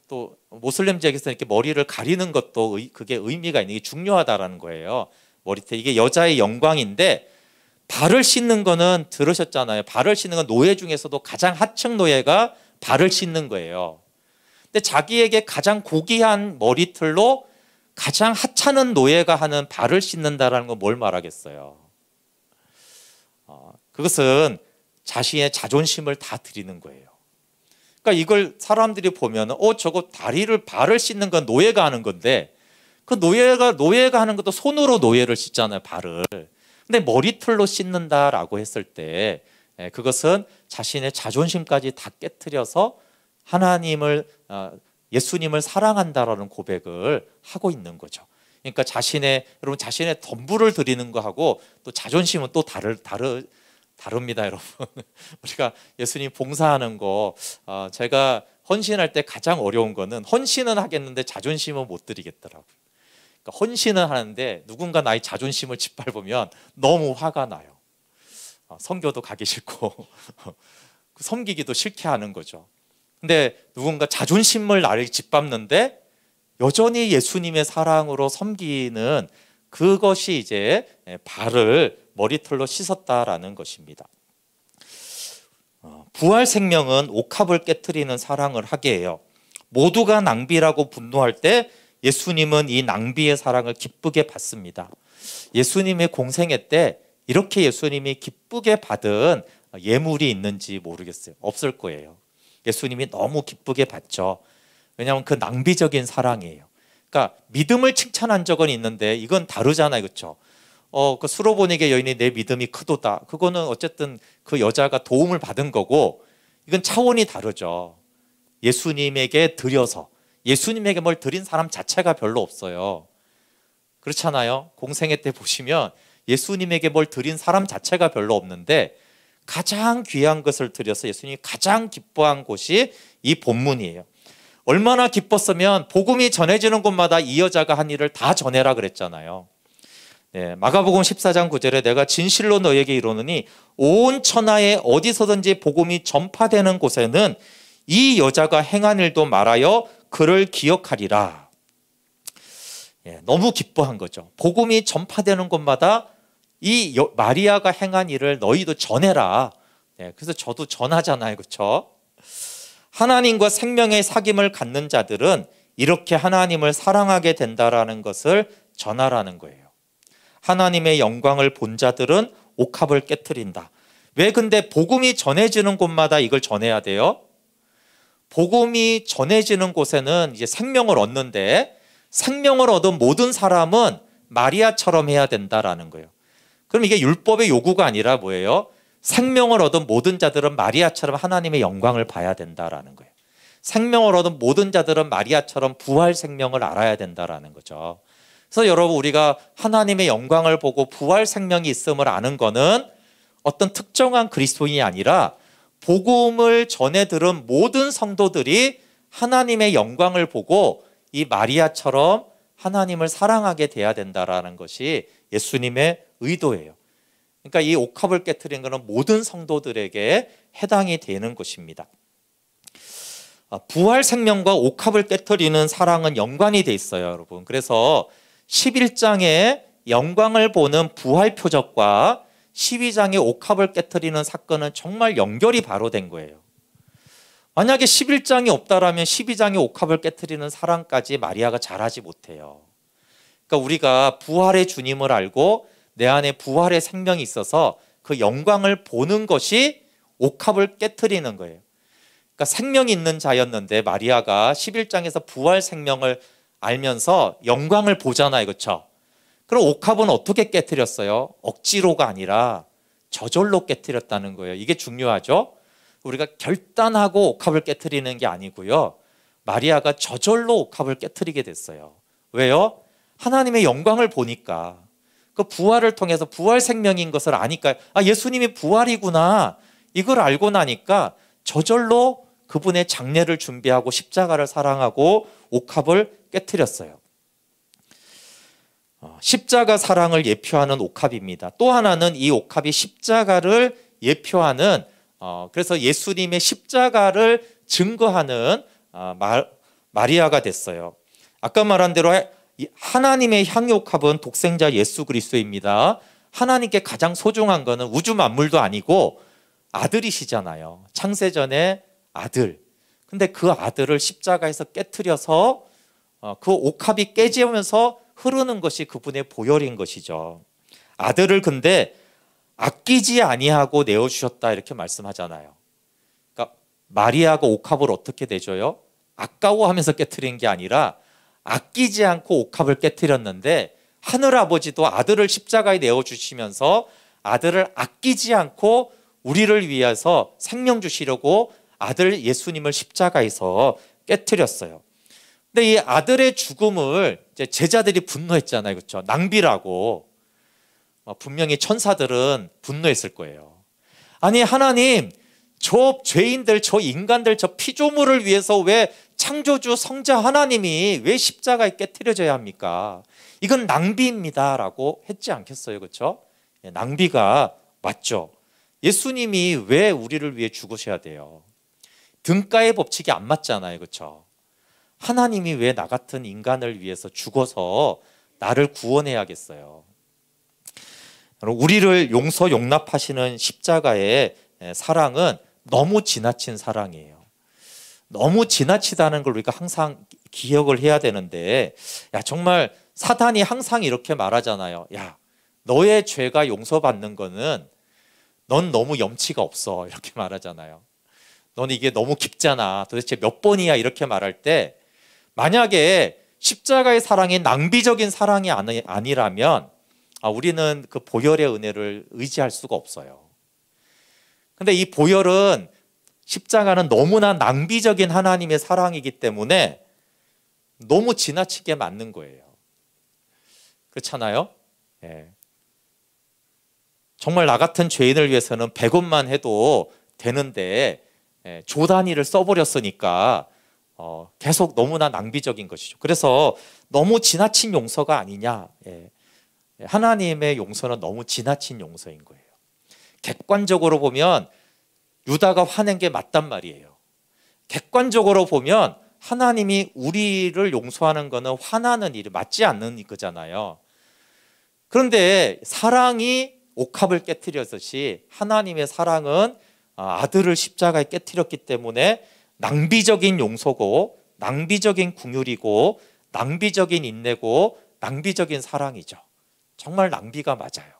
또 모슬렘 지역에서 이렇게 머리를 가리는 것도 그게 의미가 있는 게 중요하다라는 거예요. 머리털, 이게 여자의 영광인데, 발을 씻는 거는 들으셨잖아요. 발을 씻는 건 노예 중에서도 가장 하층 노예가 발을 씻는 거예요. 근데 자기에게 가장 고귀한 머리털로 가장 하찮은 노예가 하는 발을 씻는다라는 건 뭘 말하겠어요? 그것은 자신의 자존심을 다 드리는 거예요. 그러니까 이걸 사람들이 보면 저거 발을 씻는 건 노예가 하는 건데, 그 노예가 하는 것도 손으로 노예를 씻잖아요, 발을. 근데 머리털로 씻는다라고 했을 때 그것은 자신의 자존심까지 다 깨트려서 예수님을 사랑한다라는 고백을 하고 있는 거죠. 그러니까 여러분 자신의 덤불을 드리는 거하고 또 자존심은 또 다릅니다, 여러분. 우리가 예수님 봉사하는 거, 제가 헌신할 때 가장 어려운 거는 헌신은 하겠는데 자존심은 못 드리겠더라고요. 그러니까 헌신은 하는데 누군가 나의 자존심을 짓밟으면 너무 화가 나요. 선교도 가기 싫고 섬기기도 싫게 하는 거죠. 근데 누군가 자존심을 나를 짓밟는데 여전히 예수님의 사랑으로 섬기는 그것이 이제 발을 머리털로 씻었다라는 것입니다. 부활 생명은 옥합을 깨트리는 사랑을 하게 해요. 모두가 낭비라고 분노할 때 예수님은 이 낭비의 사랑을 기쁘게 받습니다. 예수님의 공생애 때 이렇게 예수님이 기쁘게 받은 예물이 있는지 모르겠어요. 없을 거예요. 예수님이 너무 기쁘게 받죠. 왜냐하면 그 낭비적인 사랑이에요. 그러니까 믿음을 칭찬한 적은 있는데 이건 다르잖아요, 그렇죠? 그 수로보니게 여인이 내 믿음이 크도다. 그거는 어쨌든 그 여자가 도움을 받은 거고, 이건 차원이 다르죠. 예수님에게 드려서, 예수님에게 뭘 드린 사람 자체가 별로 없어요. 그렇잖아요. 공생애 때 보시면 예수님에게 뭘 드린 사람 자체가 별로 없는데 가장 귀한 것을 드려서 예수님이 가장 기뻐한 곳이 이 본문이에요. 얼마나 기뻤으면 복음이 전해지는 곳마다 이 여자가 한 일을 다 전해라 그랬잖아요. 네, 마가복음 14장 9절에 내가 진실로 너에게 이르노니 온 천하에 어디서든지 복음이 전파되는 곳에는 이 여자가 행한 일도 말하여 그를 기억하리라. 너무 기뻐한 거죠. 복음이 전파되는 곳마다 이 마리아가 행한 일을 너희도 전해라. 그래서 저도 전하잖아요, 그렇죠? 하나님과 생명의 사귐을 갖는 자들은 이렇게 하나님을 사랑하게 된다라는 것을 전하라는 거예요. 하나님의 영광을 본 자들은 옥합을 깨트린다. 왜 근데 복음이 전해지는 곳마다 이걸 전해야 돼요? 복음이 전해지는 곳에는 이제 생명을 얻는데, 생명을 얻은 모든 사람은 마리아처럼 해야 된다라는 거예요. 그럼 이게 율법의 요구가 아니라 뭐예요? 생명을 얻은 모든 자들은 마리아처럼 하나님의 영광을 봐야 된다라는 거예요. 생명을 얻은 모든 자들은 마리아처럼 부활 생명을 알아야 된다라는 거죠. 그래서 여러분, 우리가 하나님의 영광을 보고 부활 생명이 있음을 아는 거는 어떤 특정한 그리스도인이 아니라 복음을 전해 들은 모든 성도들이 하나님의 영광을 보고 이 마리아처럼 하나님을 사랑하게 돼야 된다라는 것이 예수님의 의도예요. 그러니까 이 옥합을 깨트리는 것은 모든 성도들에게 해당이 되는 것입니다. 부활 생명과 옥합을 깨트리는 사랑은 연관이 돼 있어요, 여러분. 그래서 11장에 영광을 보는 부활 표적과 12장의 옥합을 깨트리는 사건은 정말 연결이 바로 된 거예요. 만약에 11장이 없다라면 12장의 옥합을 깨트리는 사랑까지 마리아가 잘하지 못해요. 그러니까 우리가 부활의 주님을 알고 내 안에 부활의 생명이 있어서 그 영광을 보는 것이 옥합을 깨트리는 거예요. 그러니까 생명이 있는 자였는데 마리아가 11장에서 부활 생명을 알면서 영광을 보잖아요, 그렇죠? 그럼 옥합은 어떻게 깨트렸어요? 억지로가 아니라 저절로 깨트렸다는 거예요. 이게 중요하죠? 우리가 결단하고 옥합을 깨트리는 게 아니고요, 마리아가 저절로 옥합을 깨트리게 됐어요. 왜요? 하나님의 영광을 보니까, 그 부활을 통해서 부활 생명인 것을 아니까, 예수님이 부활이구나, 이걸 알고 나니까 저절로 그분의 장례를 준비하고 십자가를 사랑하고 옥합을 깨트렸어요. 십자가 사랑을 예표하는 옥합입니다. 또 하나는 이 옥합이 십자가를 예표하는, 그래서 예수님의 십자가를 증거하는 마리아가 됐어요. 아까 말한 대로 하나님의 향유 옥합은 독생자 예수 그리스도입니다. 하나님께 가장 소중한 거는 우주 만물도 아니고 아들이시잖아요. 창세전의 아들. 근데 그 아들을 십자가에서 깨트려서 그 옥합이 깨지면서 흐르는 것이 그분의 보혈인 것이죠. 아들을 근데 아끼지 아니하고 내어주셨다, 이렇게 말씀하잖아요. 그러니까 마리아가 옥합을 어떻게 내줘요? 아까워하면서 깨트린 게 아니라 아끼지 않고 옥합을 깨트렸는데, 하늘아버지도 아들을 십자가에 내어주시면서 아들을 아끼지 않고 우리를 위해서 생명 주시려고 아들 예수님을 십자가에서 깨트렸어요. 근데 이 아들의 죽음을 이제 제자들이 분노했잖아요. 그렇죠? 낭비라고. 분명히 천사들은 분노했을 거예요. 아니 하나님, 저 죄인들, 저 인간들, 저 피조물을 위해서 왜 창조주 성자 하나님이 왜 십자가에 깨트려져야 합니까? 이건 낭비입니다 라고 했지 않겠어요? 그렇죠? 낭비가 맞죠. 예수님이 왜 우리를 위해 죽으셔야 돼요? 등가의 법칙이 안 맞잖아요. 그렇죠? 하나님이 왜 나 같은 인간을 위해서 죽어서 나를 구원해야겠어요? 우리를 용납하시는 십자가의 사랑은 너무 지나친 사랑이에요. 너무 지나치다는 걸 우리가 항상 기억을 해야 되는데, 정말 사단이 항상 이렇게 말하잖아요. 너의 죄가 용서받는 거는 넌 너무 염치가 없어, 이렇게 말하잖아요. 넌 이게 너무 깊잖아, 도대체 몇 번이야, 이렇게 말할 때, 만약에 십자가의 사랑이 낭비적인 사랑이 아니라면 우리는 그 보혈의 은혜를 의지할 수가 없어요. 근데 이 보혈은, 십자가는 너무나 낭비적인 하나님의 사랑이기 때문에 너무 지나치게 맞는 거예요. 그렇잖아요? 정말 나 같은 죄인을 위해서는 100원만 해도 되는데 조 단위를 써버렸으니까 계속 너무나 낭비적인 것이죠. 그래서 너무 지나친 용서가 아니냐. 하나님의 용서는 너무 지나친 용서인 거예요. 객관적으로 보면 유다가 화낸 게 맞단 말이에요. 객관적으로 보면 하나님이 우리를 용서하는 거는 화나는 일이 맞지 않는 거잖아요. 그런데 사랑이 옥합을 깨트렸듯이 하나님의 사랑은 아들을 십자가에 깨트렸기 때문에 낭비적인 용서고, 낭비적인 긍휼이고, 낭비적인 인내고, 낭비적인 사랑이죠. 정말 낭비가 맞아요.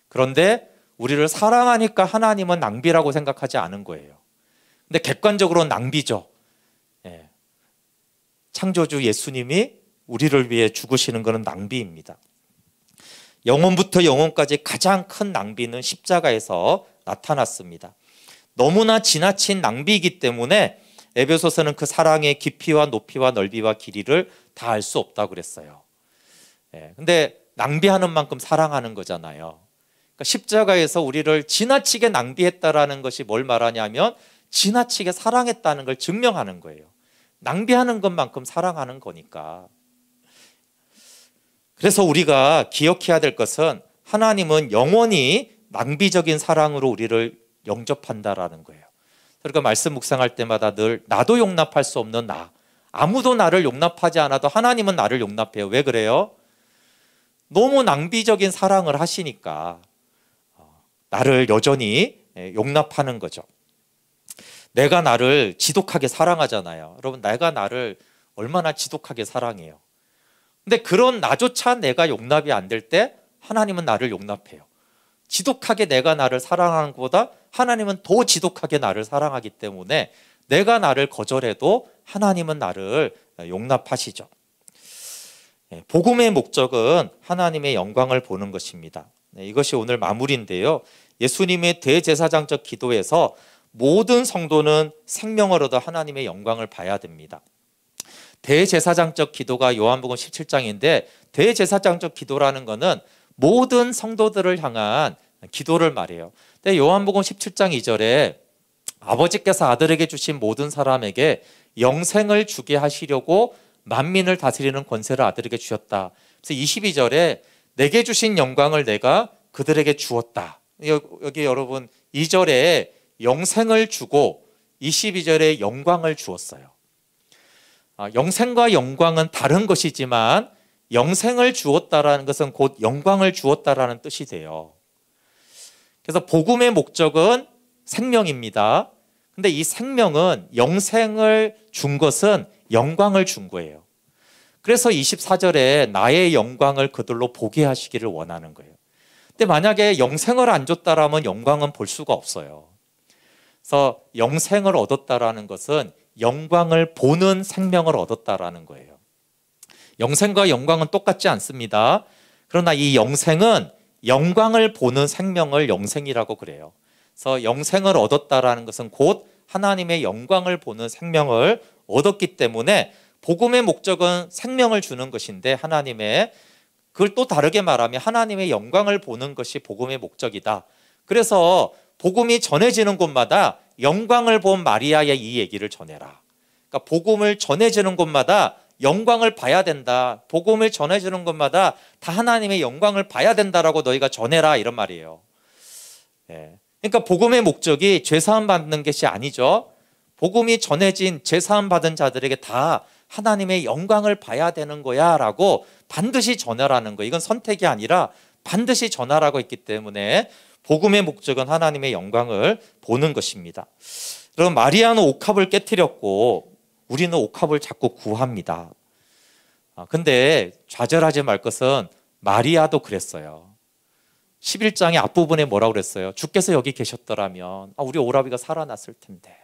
그런데 우리를 사랑하니까 하나님은 낭비라고 생각하지 않은 거예요. 근데 객관적으로는 낭비죠. 창조주 예수님이 우리를 위해 죽으시는 것은 낭비입니다. 영원부터 영원까지 가장 큰 낭비는 십자가에서 나타났습니다. 너무나 지나친 낭비이기 때문에 에베소서는 그 사랑의 깊이와 높이와 넓이와 길이를 다 알 수 없다고 그랬어요. 근데 낭비하는 만큼 사랑하는 거잖아요. 그러니까 십자가에서 우리를 지나치게 낭비했다라는 것이 뭘 말하냐면 지나치게 사랑했다는 걸 증명하는 거예요. 낭비하는 것만큼 사랑하는 거니까. 그래서 우리가 기억해야 될 것은 하나님은 영원히 낭비적인 사랑으로 우리를 영접한다라는 거예요. 그러니까 말씀 묵상할 때마다 늘 나도 용납할 수 없는 나, 아무도 나를 용납하지 않아도 하나님은 나를 용납해요. 왜 그래요? 너무 낭비적인 사랑을 하시니까 나를 여전히 용납하는 거죠. 내가 나를 지독하게 사랑하잖아요. 여러분, 내가 나를 얼마나 지독하게 사랑해요. 근데 그런 나조차 내가 용납이 안 될 때 하나님은 나를 용납해요. 지독하게 내가 나를 사랑하는 것보다 하나님은 더 지독하게 나를 사랑하기 때문에 내가 나를 거절해도 하나님은 나를 용납하시죠. 복음의 목적은 하나님의 영광을 보는 것입니다. 이것이 오늘 마무리인데요. 예수님의 대제사장적 기도에서 모든 성도는 생명을 얻어 하나님의 영광을 봐야 됩니다. 대제사장적 기도가 요한복음 17장인데 대제사장적 기도라는 것은 모든 성도들을 향한 기도를 말해요. 근데 요한복음 17장 2절에 아버지께서 아들에게 주신 모든 사람에게 영생을 주게 하시려고 만민을 다스리는 권세를 아들에게 주셨다. 그래서 22절에 내게 주신 영광을 내가 그들에게 주었다. 여기 여러분 2절에 영생을 주고 22절에 영광을 주었어요. 영생과 영광은 다른 것이지만 영생을 주었다라는 것은 곧 영광을 주었다라는 뜻이 돼요. 그래서 복음의 목적은 생명입니다. 근데 이 생명은 영생을 준 것은 영광을 준 거예요. 그래서 24절에 나의 영광을 그들로 보게 하시기를 원하는 거예요. 근데 만약에 영생을 안 줬다라면 영광은 볼 수가 없어요. 그래서 영생을 얻었다라는 것은 영광을 보는 생명을 얻었다라는 거예요. 영생과 영광은 똑같지 않습니다. 그러나 이 영생은 영광을 보는 생명을 영생이라고 그래요. 그래서 영생을 얻었다라는 것은 곧 하나님의 영광을 보는 생명을 얻었기 때문에 복음의 목적은 생명을 주는 것인데 하나님의, 그걸 또 다르게 말하면 하나님의 영광을 보는 것이 복음의 목적이다. 그래서 복음이 전해지는 곳마다 영광을 본 마리아의 이 얘기를 전해라. 그러니까 복음을 전해지는 곳마다 영광을 봐야 된다. 복음을 전해지는 곳마다 다 하나님의 영광을 봐야 된다라고 너희가 전해라, 이런 말이에요. 그러니까 복음의 목적이 죄사함 받는 것이 아니죠. 복음이 전해진 죄사함 받은 자들에게 다 하나님의 영광을 봐야 되는 거야 라고 반드시 전하라는 거. 이건 선택이 아니라 반드시 전하라고 했기 때문에 복음의 목적은 하나님의 영광을 보는 것입니다. 그럼 마리아는 옥합을 깨트렸고 우리는 옥합을 자꾸 구합니다. 근데 좌절하지 말 것은 마리아도 그랬어요. 11장의 앞부분에 뭐라고 그랬어요? 주께서 여기 계셨더라면 우리 오라비가 살아났을 텐데.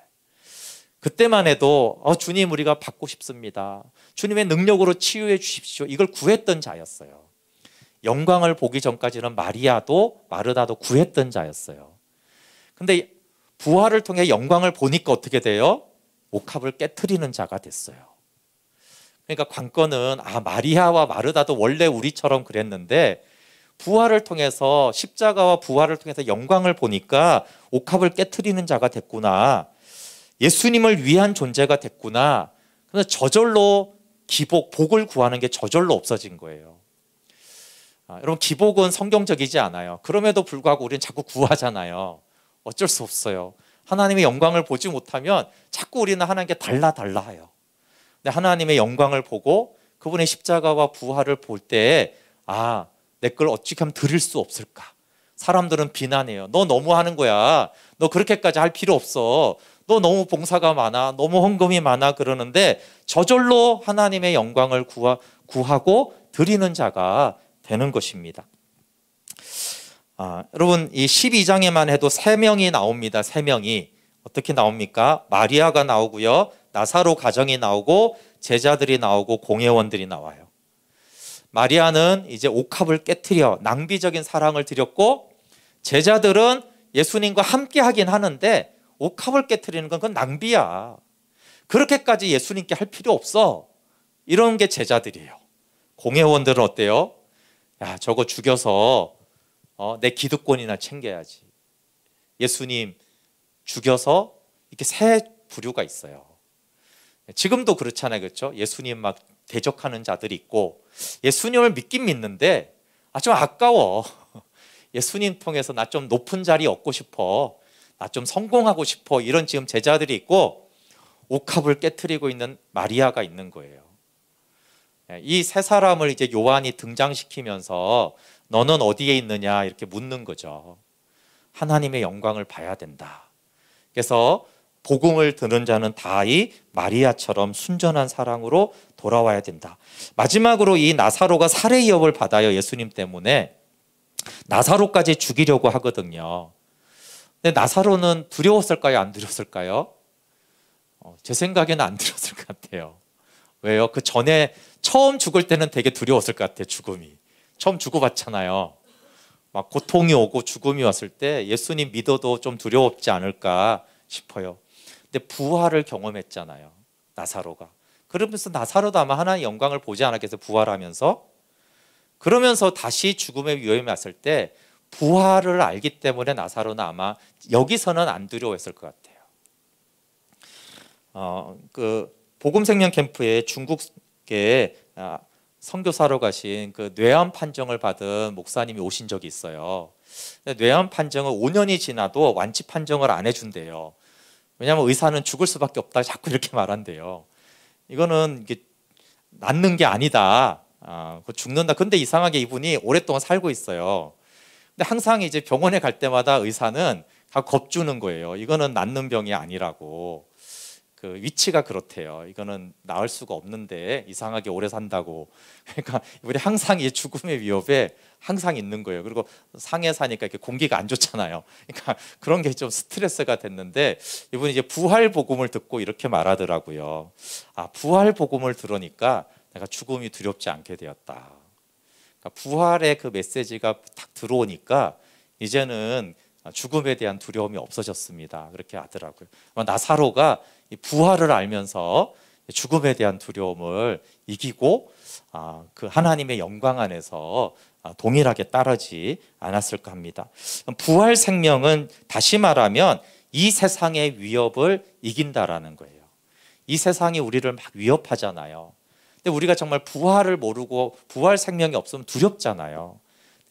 그때만 해도 주님, 우리가 받고 싶습니다. 주님의 능력으로 치유해 주십시오. 이걸 구했던 자였어요. 영광을 보기 전까지는 마리아도 마르다도 구했던 자였어요. 근데 부활을 통해 영광을 보니까 어떻게 돼요? 옥합을 깨트리는 자가 됐어요. 그러니까 관건은 마리아와 마르다도 원래 우리처럼 그랬는데 부활을 통해서, 십자가와 부활을 통해서 영광을 보니까 옥합을 깨트리는 자가 됐구나. 예수님을 위한 존재가 됐구나. 그래서 저절로 기복, 복을 구하는 게 저절로 없어진 거예요. 여러분, 기복은 성경적이지 않아요. 그럼에도 불구하고 우리는 자꾸 구하잖아요. 어쩔 수 없어요. 하나님의 영광을 보지 못하면 자꾸 우리는 하나님께 달라 해요. 근데 하나님의 영광을 보고 그분의 십자가와 부활을 볼 때 내 걸 어떻게 하면 드릴 수 없을까? 사람들은 비난해요. 너 너무 하는 거야. 너 그렇게까지 할 필요 없어. 너 너무 봉사가 많아. 너무 헌금이 많아. 그러는데 저절로 하나님의 영광을 구하고 드리는 자가 되는 것입니다. 여러분, 이 12장에만 해도 3명이 나옵니다. 3명이. 어떻게 나옵니까? 마리아가 나오고요, 나사로 가정이 나오고, 제자들이 나오고, 공회원들이 나와요. 마리아는 이제 옥합을 깨트려 낭비적인 사랑을 드렸고, 제자들은 예수님과 함께 하긴 하는데 옥합을 깨트리는 건 그건 낭비야. 그렇게까지 예수님께 할 필요 없어. 이런 게 제자들이에요. 공회원들은 어때요? 야, 저거 죽여서 내 기득권이나 챙겨야지. 예수님 죽여서 이렇게 새 부류가 있어요. 지금도 그렇잖아요, 그렇죠? 예수님 막 대적하는 자들이 있고, 예수님을 믿긴 믿는데 좀 아까워. 예수님 통해서 나 좀 높은 자리 얻고 싶어, 나 좀 성공하고 싶어, 이런 지금 제자들이 있고, 옥합을 깨트리고 있는 마리아가 있는 거예요. 이 세 사람을 이제 요한이 등장시키면서 너는 어디에 있느냐 이렇게 묻는 거죠. 하나님의 영광을 봐야 된다. 그래서 복음을 듣는 자는 다 이 마리아처럼 순전한 사랑으로 돌아와야 된다. 마지막으로 이 나사로가 살해 위협을 받아요. 예수님 때문에 나사로까지 죽이려고 하거든요. 근데 나사로는 두려웠을까요? 안 두려웠을까요? 제 생각에는 안 두려웠을 것 같아요. 왜요? 그 전에 처음 죽을 때는 되게 두려웠을 것 같아요. 죽음이 처음 죽어봤잖아요. 막 고통이 오고 죽음이 왔을 때 예수님 믿어도 좀 두려웠지 않을까 싶어요. 근데 부활을 경험했잖아요, 나사로가. 그러면서 나사로도 아마 하나님의 영광을 보지 않았겠어요, 부활하면서. 그러면서 다시 죽음의 위험이 왔을 때 부활을 알기 때문에 나사로는 아마 여기서는 안 두려워했을 것 같아요. 그 복음생명 캠프에 중국계 선교사로 가신 그 뇌암 판정을 받은 목사님이 오신 적이 있어요. 뇌암 판정은 5년이 지나도 완치 판정을 안 해준대요. 왜냐하면 의사는 죽을 수밖에 없다 자꾸 이렇게 말한대요. 이거는 이게 낫는 게 아니다. 죽는다. 근데 이상하게 이분이 오랫동안 살고 있어요. 근데 항상 이제 병원에 갈 때마다 의사는 다 겁주는 거예요. 이거는 낫는 병이 아니라고. 그 위치가 그렇대요. 이거는 나을 수가 없는데 이상하게 오래 산다고. 그러니까 이분이 항상 이 죽음의 위협에 항상 있는 거예요. 그리고 상해 사니까 이렇게 공기가 안 좋잖아요. 그러니까 그런 게 좀 스트레스가 됐는데 이분이 이제 부활 복음을 듣고 이렇게 말하더라고요. 부활 복음을 들으니까 내가 죽음이 두렵지 않게 되었다. 그러니까 부활의 그 메시지가 딱 들어오니까 이제는 죽음에 대한 두려움이 없어졌습니다. 그렇게 하더라고요. 나사로가 이 부활을 알면서 죽음에 대한 두려움을 이기고 그 하나님의 영광 안에서 동일하게 따르지 않았을까 합니다. 부활 생명은 다시 말하면 이 세상의 위협을 이긴다라는 거예요. 이 세상이 우리를 막 위협하잖아요. 근데 우리가 정말 부활을 모르고 부활 생명이 없으면 두렵잖아요.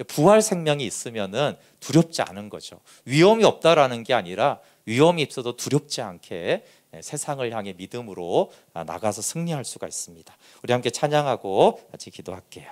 부활 생명이 있으면은 두렵지 않은 거죠. 위험이 없다라는 게 아니라 위험이 있어도 두렵지 않게 세상을 향해 믿음으로 나가서 승리할 수가 있습니다. 우리 함께 찬양하고 같이 기도할게요.